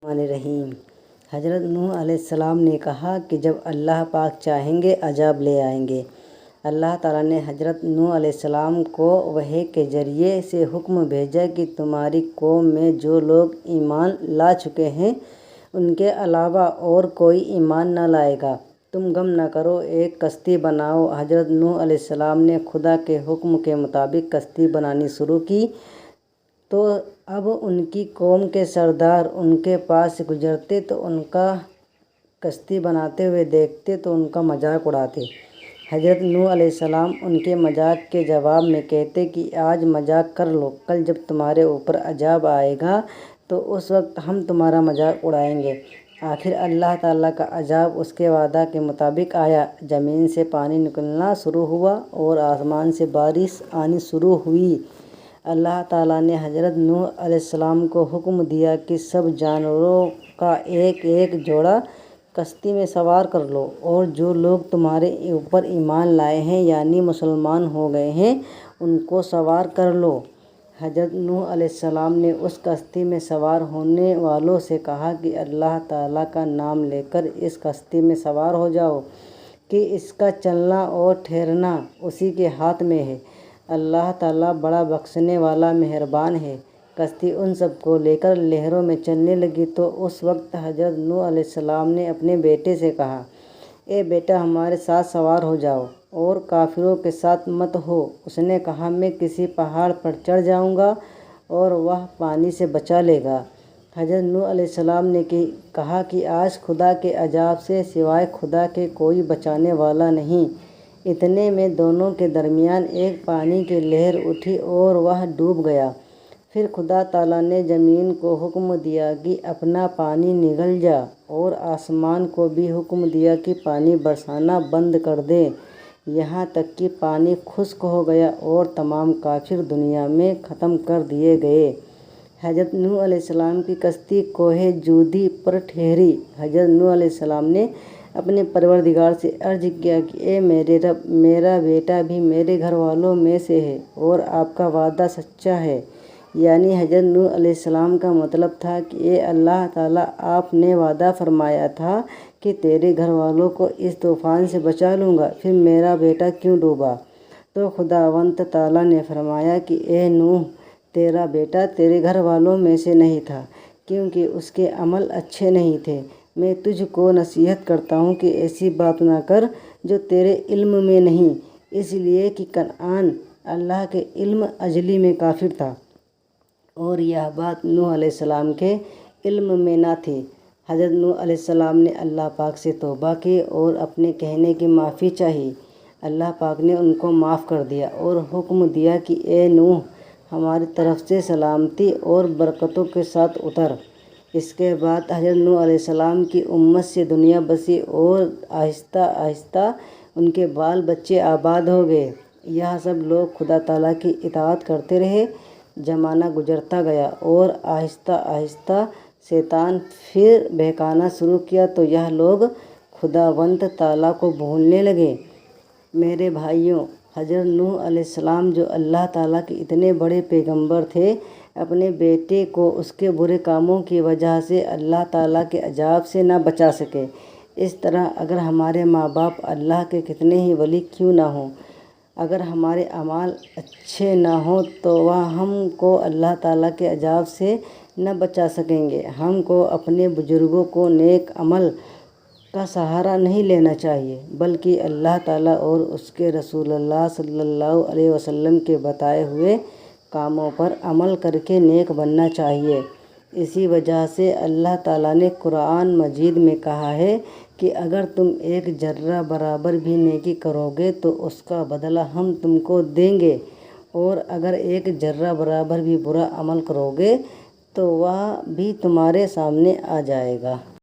الرحمن الرحیم۔ حضرت نوح علیہ السلام نے کہا کہ جب اللہ پاک چاہیں گے عذاب لے آئیں گے۔ اللہ تعالیٰ نے حضرت نوح علیہ السلام کو وحی کے ذریعے سے حکم بھیجا کہ تمہاری قوم میں جو لوگ ایمان لا چکے ہیں ان کے علاوہ اور کوئی ایمان نہ لائے گا۔ تم غم نہ کرو، ایک کشتی بناؤ۔ حضرت نوح علیہ السلام نے خدا کے حکم کے مطابق کشتی بنانی شروع کی تو اب ان کی قوم کے سردار ان کے پاس سے گزرتے تو ان کا کشتی بناتے ہوئے دیکھتے تو ان کا مذاق اڑاتے۔ حضرت نوح علیہ السلام ان کے مذاق کے جواب میں کہتے کہ آج مذاق کر لو، کل جب تمہارے اوپر عذاب آئے گا تو اس وقت ہم تمہارا مذاق اڑائیں گے۔ آخر اللہ تعالیٰ کا عذاب اس کے وعدہ کے مطابق آیا۔ زمین سے پانی نکلنا شروع ہوا اور آسمان سے بارش آنی شروع ہوئی۔ اللہ تعالیٰ نے حضرت نوح علیہ السلام کو حکم دیا کہ سب جانوروں کا ایک ایک جوڑا کشتی میں سوار کر لو، اور جو لوگ تمہارے اوپر ایمان لائے ہیں یعنی مسلمان ہو گئے ہیں ان کو سوار کر لو۔ حضرت نوح علیہ السلام نے اس کشتی میں سوار ہونے والوں سے کہا کہ اللہ تعالیٰ کا نام لے کر اس کشتی میں سوار ہو جاؤ کہ اس کا چلنا اور ٹھہرنا اسی کے ہاتھ میں ہے۔ اللہ تعالیٰ بڑا بخشنے والا مہربان ہے۔ کشتی ان سب کو لے کر لہروں میں چلنے لگی تو اس وقت حضرت نوح علیہ السلام نے اپنے بیٹے سے کہا، اے بیٹا ہمارے ساتھ سوار ہو جاؤ اور کافروں کے ساتھ مت ہو۔ اس نے کہا، میں کسی پہاڑ پر چڑھ جاؤں گا اور وہ پانی سے بچا لے گا۔ حضرت نوح علیہ السلام نے کہا کہ آج خدا کے عذاب سے سوائے خدا کے کوئی بچانے والا نہیں۔ اتنے میں دونوں کے درمیان ایک پانی کی لہر اٹھی اور وہ ڈوب گیا۔ پھر خدا تعالیٰ نے زمین کو حکم دیا کہ اپنا پانی نگل جا، اور آسمان کو بھی حکم دیا کہ پانی برسانا بند کر دے، یہاں تک کہ پانی خشک ہو گیا اور تمام کافر دنیا میں ختم کر دیے گئے۔ حضرت نوح علیہ السلام کی کشتی کوہ جودی پر ٹھہری۔ حضرت نوح علیہ السلام نے اپنے پروردگار سے عرض کیا کہ اے میرے رب، میرا بیٹا بھی میرے گھر والوں میں سے ہے اور آپ کا وعدہ سچا ہے۔ یعنی حضرت نوح علیہ السلام کا مطلب تھا کہ اے اللہ تعالیٰ، آپ نے وعدہ فرمایا تھا کہ تیرے گھر والوں کو اس طوفان سے بچا لوں گا، پھر میرا بیٹا کیوں ڈوبا؟ تو خداوند تعالیٰ نے فرمایا کہ اے نوح، تیرا بیٹا تیرے گھر والوں میں سے نہیں تھا کیونکہ اس کے عمل اچھے نہیں تھے۔ میں تجھ کو نصیحت کرتا ہوں کہ ایسی بات نہ کر جو تیرے علم میں نہیں، اس لیے کہ کنعان اللہ کے علم ازلی میں کافر تھا اور یہ بات نوح علیہ السلام کے علم میں نہ تھی۔ حضرت نوح علیہ السلام نے اللہ پاک سے توبہ کی اور اپنے کہنے کی معافی چاہی۔ اللہ پاک نے ان کو معاف کر دیا اور حکم دیا کہ اے نوح، ہماری طرف سے سلامتی اور برکتوں کے ساتھ اتر۔ اس کے بعد حضرت نوح علیہ السلام کی امت سے دنیا بسی اور آہستہ آہستہ ان کے بال بچے آباد ہو گئے۔ یہ سب لوگ خدا تعالیٰ کی اطاعت کرتے رہے۔ زمانہ گزرتا گیا اور آہستہ آہستہ شیطان پھر بہکانا شروع کیا تو یہ لوگ خداوند تعالیٰ کو بھولنے لگے۔ میرے بھائیوں، حضرت نوح علیہ السلام جو اللہ تعالیٰ کے اتنے بڑے پیغمبر تھے، اپنے بیٹے کو اس کے برے کاموں کی وجہ سے اللہ تعالیٰ کے عذاب سے نہ بچا سکے۔ اس طرح اگر ہمارے ماں باپ اللہ کے کتنے ہی ولی کیوں نہ ہوں، اگر ہمارے اعمال اچھے نہ ہوں تو وہ ہم کو اللہ تعالیٰ کے عذاب سے نہ بچا سکیں گے۔ ہم کو اپنے بزرگوں کو نیک عمل کا سہارا نہیں لینا چاہیے، بلکہ اللہ تعالیٰ اور اس کے رسول اللہ صلی اللہ علیہ وسلم کے بتائے ہوئے کاموں پر عمل کر کے نیک بننا چاہیے۔ اسی وجہ سے اللہ تعالیٰ نے قرآن مجید میں کہا ہے کہ اگر تم ایک ذرہ برابر بھی نیکی کرو گے تو اس کا بدلہ ہم تم کو دیں گے، اور اگر ایک ذرہ برابر بھی برا عمل کرو گے تو وہ بھی تمہارے سامنے آ جائے گا۔